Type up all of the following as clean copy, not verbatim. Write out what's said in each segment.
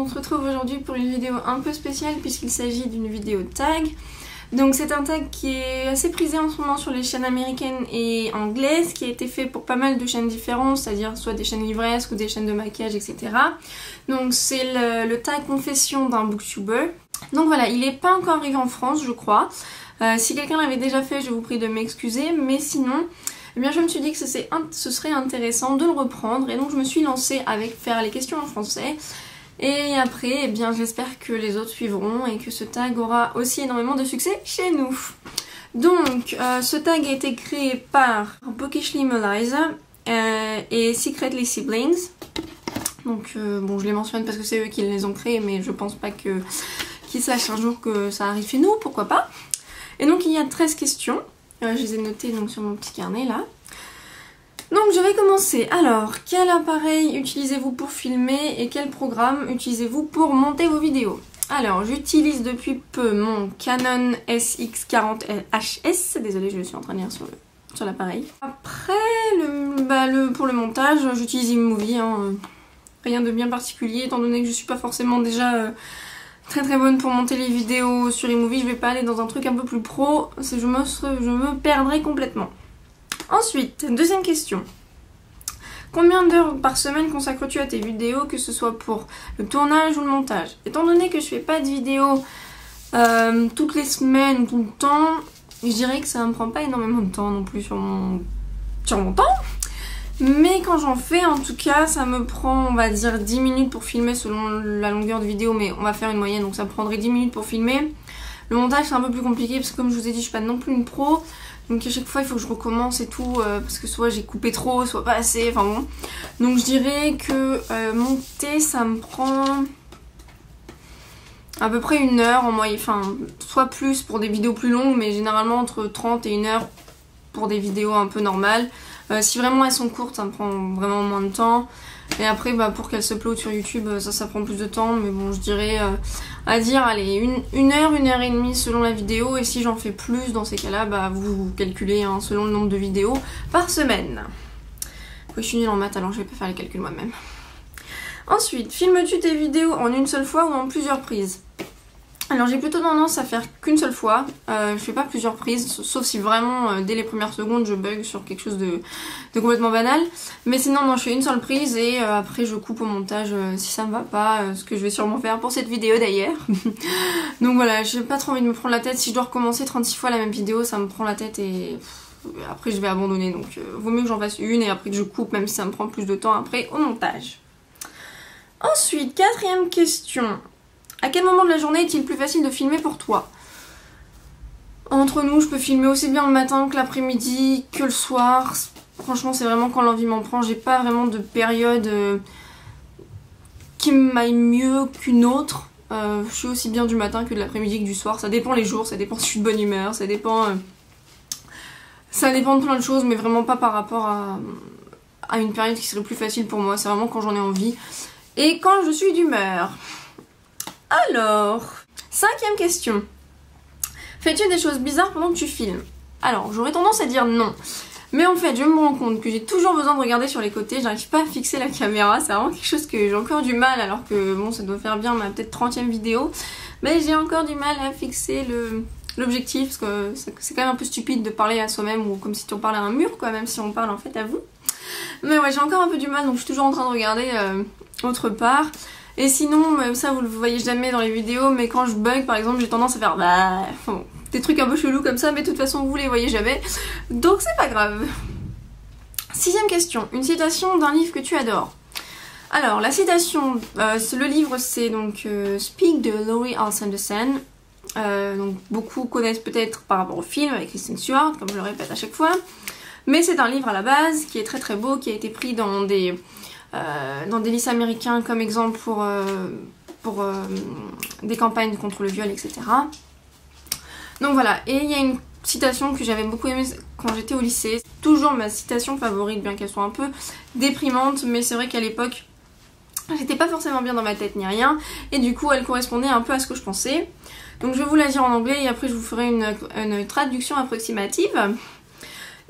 on se retrouve aujourd'hui pour une vidéo un peu spéciale puisqu'il s'agit d'une vidéo tag. Donc c'est un tag qui est assez prisé en ce moment sur les chaînes américaines et anglaises, qui a été fait pour pas mal de chaînes différentes, c'est-à-dire soit des chaînes livresques ou des chaînes de maquillage, etc. Donc c'est le tag confession d'un booktuber. Donc voilà, il n'est pas encore arrivé en France je crois. Si quelqu'un l'avait déjà fait, je vous prie de m'excuser, mais sinon, eh bien je me suis dit que ce serait intéressant de le reprendre et donc je me suis lancée avec faire les questions en français. Et après, eh bien j'espère que les autres suivront et que ce tag aura aussi énormément de succès chez nous. Donc, ce tag a été créé par Bookishly Melisa et Secretly Siblings. Donc, bon, je les mentionne parce que c'est eux qui les ont créés, mais je pense pas qu'ils sachent un jour que ça arrive chez nous, pourquoi pas. Et donc, il y a 13 questions. Je les ai notées donc, sur mon petit carnet là. Donc je vais commencer. Alors, quel appareil utilisez-vous pour filmer et quel programme utilisez-vous pour monter vos vidéos? Alors, j'utilise depuis peu mon Canon SX40HS. Désolée, je suis en train de lire sur l'appareil. Après, pour le montage, j'utilise iMovie. Hein. Rien de bien particulier, étant donné que je suis pas forcément déjà très bonne pour monter les vidéos sur iMovie. Je vais pas aller dans un truc un peu plus pro, je me perdrai complètement. Ensuite, deuxième question. Combien d'heures par semaine consacres-tu à tes vidéos, que ce soit pour le tournage ou le montage? Étant donné que je fais pas de vidéos toutes les semaines, tout le temps, je dirais que ça me prend pas énormément de temps non plus sur mon temps. Mais quand j'en fais, en tout cas, ça me prend, on va dire, 10 minutes pour filmer selon la longueur de vidéo, mais on va faire une moyenne, donc ça me prendrait 10 minutes pour filmer. Le montage, c'est un peu plus compliqué, parce que comme je vous ai dit, je suis pas non plus une pro. Donc à chaque fois il faut que je recommence et tout parce que soit j'ai coupé trop, soit pas assez, enfin bon. Donc je dirais que monter ça me prend à peu près 1 heure en moyenne, enfin soit plus pour des vidéos plus longues mais généralement entre 30 et 1 heure pour des vidéos un peu normales. Si vraiment elles sont courtes ça me prend vraiment moins de temps. Et après pour qu'elles se upload sur YouTube ça prend plus de temps, mais bon je dirais allez 1 heure, 1 heure et demie selon la vidéo, et si j'en fais plus dans ces cas là vous calculez hein, selon le nombre de vidéos par semaine. Oui, je suis nulle en maths alors je vais pas faire les calculs moi-même. Ensuite, filmes-tu tes vidéos en une seule fois ou en plusieurs prises? Alors j'ai plutôt tendance à faire qu'une seule fois, je fais pas plusieurs prises, sauf si vraiment dès les premières secondes je bug sur quelque chose de complètement banal. Mais sinon non, je fais une seule prise et après je coupe au montage si ça me va pas, ce que je vais sûrement faire pour cette vidéo d'ailleurs. Donc voilà, j'ai pas trop envie de me prendre la tête, si je dois recommencer 36 fois la même vidéo ça me prend la tête et après je vais abandonner. Donc vaut mieux que j'en fasse une et après que je coupe même si ça me prend plus de temps après au montage. Ensuite, quatrième question. À quel moment de la journée est-il plus facile de filmer pour toi? Entre nous, je peux filmer aussi bien le matin que l'après-midi, que le soir. Franchement, c'est vraiment quand l'envie m'en prend. J'ai pas vraiment de période qui m'aille mieux qu'une autre. Je suis aussi bien du matin que de l'après-midi que du soir. Ça dépend les jours, ça dépend si je suis de bonne humeur, ça dépend de plein de choses, mais vraiment pas par rapport à une période qui serait plus facile pour moi. C'est vraiment quand j'en ai envie et quand je suis d'humeur. Alors, cinquième question. Fais-tu des choses bizarres pendant que tu filmes? Alors, j'aurais tendance à dire non. Mais en fait, je me rends compte que j'ai toujours besoin de regarder sur les côtés. J'arrive pas à fixer la caméra. C'est vraiment quelque chose que j'ai encore du mal. Alors que, bon, ça doit faire bien ma peut-être 30e vidéo. Mais j'ai encore du mal à fixer l'objectif. Parce que c'est quand même un peu stupide de parler à soi-même. Ou comme si on parlait à un mur, quoi. Même si on parle en fait à vous. Mais ouais, j'ai encore un peu du mal. Donc, je suis toujours en train de regarder autre part. Et sinon, ça vous le voyez jamais dans les vidéos, mais quand je bug par exemple, j'ai tendance à faire des trucs un peu chelous comme ça, mais de toute façon vous les voyez jamais, donc c'est pas grave. Sixième question, une citation d'un livre que tu adores. Alors la citation, le livre c'est donc Speak de Laurie Halse-Anderson. Donc beaucoup connaissent peut-être par rapport au film avec Kristen Stewart, comme je le répète à chaque fois. Mais c'est un livre à la base qui est très beau, qui a été pris dans des lycées américains comme exemple pour des campagnes contre le viol, etc. Donc voilà, et il y a une citation que j'avais beaucoup aimée quand j'étais au lycée. C'est toujours ma citation favorite, bien qu'elle soit un peu déprimante, mais c'est vrai qu'à l'époque j'étais pas forcément bien dans ma tête ni rien, et du coup elle correspondait un peu à ce que je pensais. Donc je vais vous la dire en anglais et après je vous ferai une traduction approximative.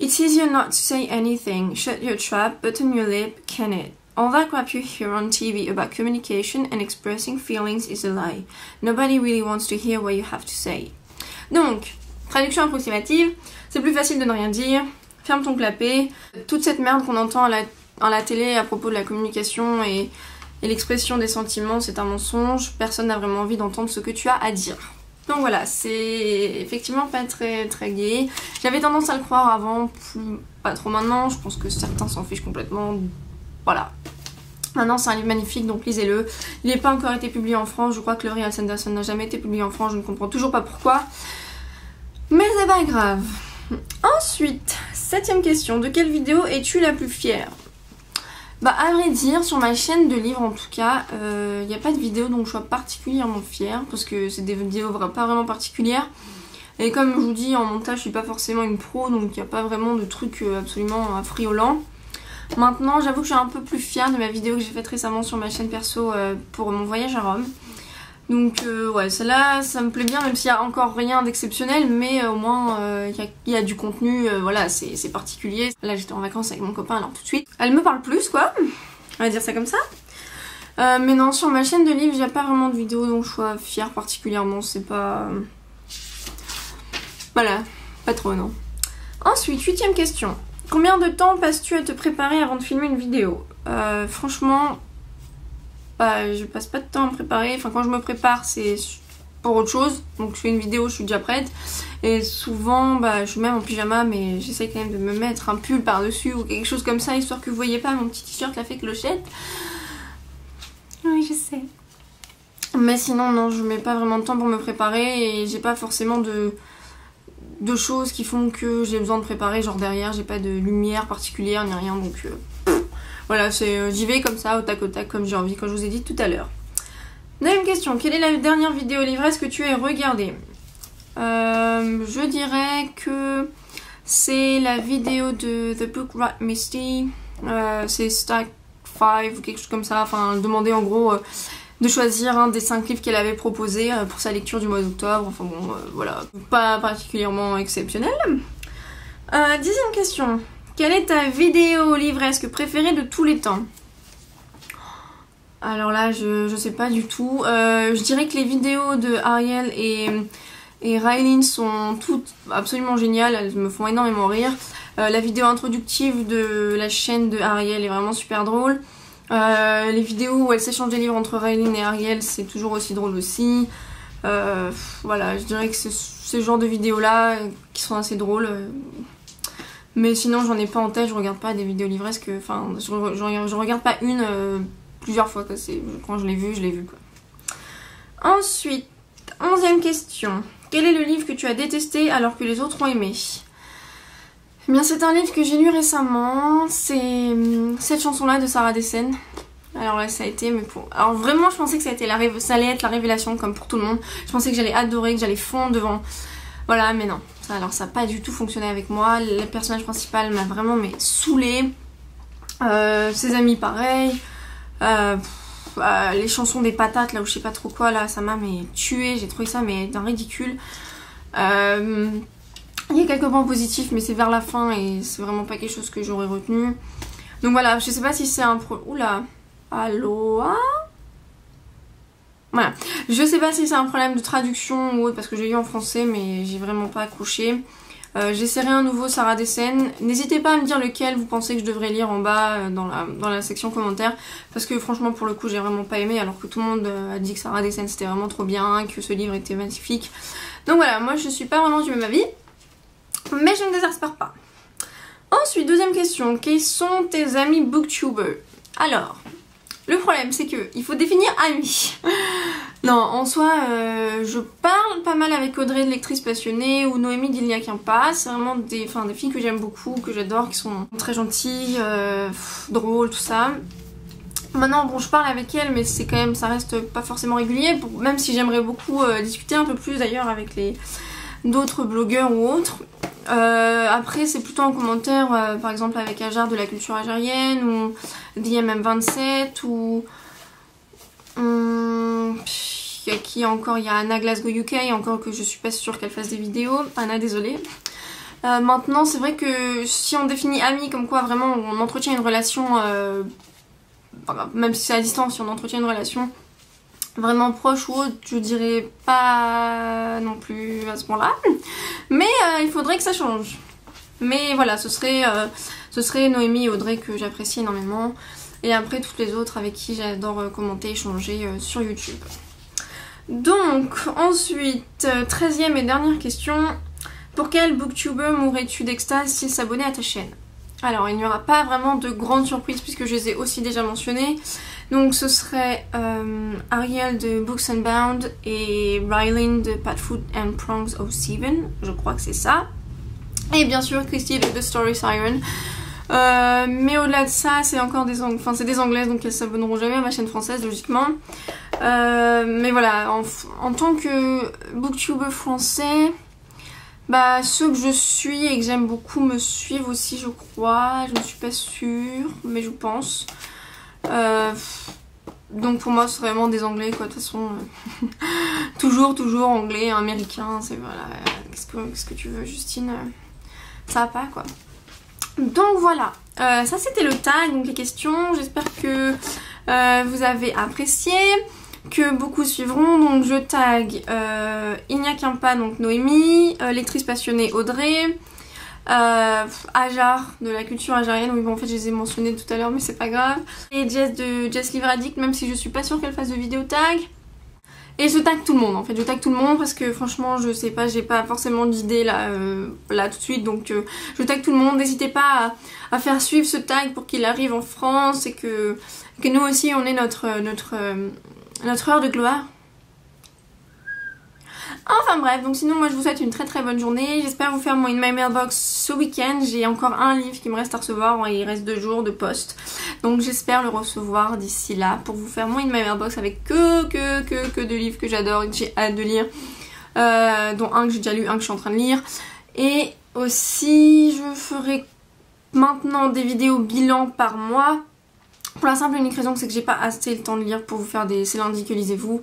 It's easier not to say anything. Shut your trap, button your lip, can it? All that crap you hear on TV about communication and expressing feelings is a lie. Nobody really wants to hear what you have to say. Donc, traduction approximative, c'est plus facile de ne rien dire, ferme ton clapet. Toute cette merde qu'on entend à la télé à propos de la communication et l'expression des sentiments, c'est un mensonge. Personne n'a vraiment envie d'entendre ce que tu as à dire. Donc voilà, c'est effectivement pas très très gai. J'avais tendance à le croire avant, pas trop maintenant. Je pense que certains s'en fichent complètement. Voilà. Maintenant c'est un livre magnifique, donc lisez-le. Il n'est pas encore été publié en France. Je crois que le Real Sanderson n'a jamais été publié en France. Je ne comprends toujours pas pourquoi. Mais c'est pas grave. Ensuite, 7ème question. De quelle vidéo es-tu la plus fière? Bah à vrai dire, sur ma chaîne de livres en tout cas, il n'y a pas de vidéo dont je sois particulièrement fière, parce que c'est des vidéos pas vraiment particulières. Et comme je vous dis, en montage je suis pas forcément une pro, donc il n'y a pas vraiment de trucs absolument affriolants. Maintenant j'avoue que je suis un peu plus fière de ma vidéo que j'ai faite récemment sur ma chaîne perso pour mon voyage à Rome. Donc ouais, celle-là ça me plaît bien, même s'il n'y a encore rien d'exceptionnel, mais au moins il y a du contenu, voilà, c'est particulier. Là j'étais en vacances avec mon copain, alors tout de suite elle me parle plus quoi, on va dire ça comme ça. Mais non, sur ma chaîne de livres il n'y a pas vraiment de vidéo dont je sois fière particulièrement, c'est pas... Voilà, pas trop non. Ensuite, 8ème question. Combien de temps passes-tu à te préparer avant de filmer une vidéo? Franchement... Bah, je passe pas de temps à me préparer, enfin quand je me prépare c'est pour autre chose, donc je fais une vidéo, je suis déjà prête, et souvent bah, je suis même en pyjama, mais j'essaie quand même de me mettre un pull par dessus ou quelque chose comme ça, histoire que vous voyez pas mon petit t-shirt la fait clochette. Oui je sais. Mais sinon non, je mets pas vraiment de temps pour me préparer, et j'ai pas forcément de choses qui font que j'ai besoin de préparer, genre derrière j'ai pas de lumière particulière ni rien, donc... Voilà, j'y vais comme ça, au tac comme j'ai envie, comme je vous ai dit tout à l'heure. 9ème question, quelle est la dernière vidéo livresse que tu aies regardée? Je dirais que c'est la vidéo de The Book Rat Misty, c'est Stack 5 ou quelque chose comme ça, enfin elle demandait en gros de choisir un des 5 livres qu'elle avait proposé pour sa lecture du mois d'octobre, enfin bon, voilà, pas particulièrement exceptionnel. 10ème question. Quelle est ta vidéo livresque préférée de tous les temps? Alors là, je sais pas du tout. Je dirais que les vidéos de Ariel et Raylene sont toutes absolument géniales. Elles me font énormément rire. La vidéo introductive de la chaîne de Ariel est vraiment super drôle. Les vidéos où elles s'échangent des livres entre Raylene et Ariel, c'est toujours aussi drôle aussi. Voilà, je dirais que c'est ce genre de vidéos là qui sont assez drôles. Mais sinon j'en ai pas en tête, je regarde pas des vidéos livresques, enfin je regarde pas une plusieurs fois quoi, quand je l'ai vu quoi. Ensuite, 11ème question. Quel est le livre que tu as détesté alors que les autres ont aimé? Eh bien c'est un livre que j'ai lu récemment, c'est cette chanson là de Sarah Dessen. Alors là ça a été, alors vraiment je pensais que ça allait être la révélation comme pour tout le monde. Je pensais que j'allais adorer, que j'allais fondre devant. Voilà, mais non. Alors ça n'a pas du tout fonctionné avec moi. Le personnage principal m'a vraiment saoulée. Ses amis pareil. Les chansons des patates là ou je sais pas trop quoi là, ça m'a tuée. J'ai trouvé ça d'un ridicule. Il y a quelques points positifs mais c'est vers la fin et c'est vraiment pas quelque chose que j'aurais retenu. Donc voilà, je sais pas si c'est un Oula. Aloha. Voilà, je sais pas si c'est un problème de traduction ou autre parce que j'ai lu en français mais j'ai vraiment pas accroché. J'essaierai un nouveau Sarah Dessen. N'hésitez pas à me dire lequel vous pensez que je devrais lire en bas dans la section commentaires, parce que franchement pour le coup j'ai vraiment pas aimé alors que tout le monde a dit que Sarah Dessen c'était vraiment trop bien, que ce livre était magnifique. Donc voilà, moi je suis pas vraiment du même avis, mais je ne désespère pas. Ensuite, 2ème question, quels sont tes amis booktubers? Alors... Le problème c'est que il faut définir ami. Non, en soi, je parle pas mal avec Audrey de Lectrice Passionnée ou Noémie d'Il n'y a qu'un pas. C'est vraiment des filles que j'aime beaucoup, que j'adore, qui sont très gentilles, drôles, tout ça. Maintenant, bon, je parle avec elles, mais c'est quand même, ça reste pas forcément régulier, même si j'aimerais beaucoup discuter un peu plus d'ailleurs avec d'autres blogueurs ou autres. Après c'est plutôt en commentaire, par exemple avec Ajar de la culture algérienne ou DMM27 ou il y a qui encore, il y a Anna Glasgow UK, encore que je suis pas sûre qu'elle fasse des vidéos. Anna, désolée. Maintenant c'est vrai que si on définit ami comme quoi vraiment on entretient une relation même si c'est à distance, si on entretient une relation vraiment proche ou autre, je dirais pas non plus à ce point-là. Mais il faudrait que ça change. Mais voilà, ce serait Noémie et Audrey que j'apprécie énormément. Et après toutes les autres avec qui j'adore commenter, échanger sur YouTube. Donc ensuite, 13e et dernière question. Pour quel booktuber mourrais-tu d'extase s'il s'abonnait à ta chaîne? Alors il n'y aura pas vraiment de grandes surprises puisque je les ai aussi déjà mentionnées. Donc ce serait Ariel de Books Unbound et Rylan de Pat Food and Prongs of Steven. Je crois que c'est ça. Et bien sûr Christy de The Story Siren. Mais au-delà de ça, c'est encore des anglaises, donc elles s'abonneront jamais à ma chaîne française logiquement. Mais voilà, en tant que booktuber français, bah ceux que je suis et que j'aime beaucoup me suivent aussi, je crois. Je ne suis pas sûre, mais je pense. Donc pour moi, c'est vraiment des anglais quoi. De toute façon, toujours anglais, américain. C'est voilà. Qu'est-ce que tu veux, Justine? Ça va pas quoi. Donc voilà, ça c'était le tag, donc les questions, j'espère que vous avez apprécié, que beaucoup suivront, donc je tag Il n'y a qu'un pas, donc Noémie, lectrice passionnée Audrey, Ajar de la culture ajarienne, oui bon en fait je les ai mentionnés tout à l'heure mais c'est pas grave, et Jess de Jess Livre Addict, même si je suis pas sûre qu'elle fasse de vidéo tag. Et je tag tout le monde en fait, je tag tout le monde parce que franchement je sais pas, j'ai pas forcément d'idée là tout de suite, donc je tag tout le monde. N'hésitez pas à faire suivre ce tag pour qu'il arrive en France et que nous aussi on ait notre heure de gloire. Enfin bref, donc sinon moi je vous souhaite une très bonne journée. J'espère vous faire mon In My Mailbox ce week-end. J'ai encore un livre qui me reste à recevoir et il reste 2 jours de poste. Donc j'espère le recevoir d'ici là pour vous faire mon In My Mailbox avec que de livres que j'adore et que j'ai hâte de lire. Dont un que j'ai déjà lu, un que je suis en train de lire. Et aussi je ferai maintenant des vidéos bilan par mois. Pour la simple et unique raison que c'est que j'ai pas assez le temps de lire pour vous faire des... C'est lundi que lisez-vous.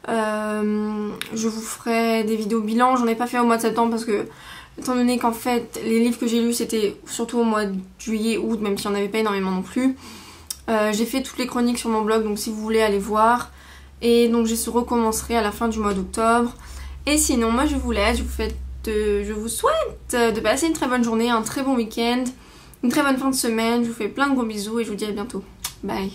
Je vous ferai des vidéos bilan, j'en ai pas fait au mois de septembre parce que étant donné qu'en fait les livres que j'ai lus c'était surtout au mois de juillet, août, même s'il n'y en avait pas énormément non plus. J'ai fait toutes les chroniques sur mon blog, donc si vous voulez aller voir. Et donc je recommencerai à la fin du mois d'octobre. Et sinon moi je vous laisse, je vous souhaite de passer une très bonne journée, un très bon week-end, une très bonne fin de semaine. Je vous fais plein de gros bisous et je vous dis à bientôt. Bye.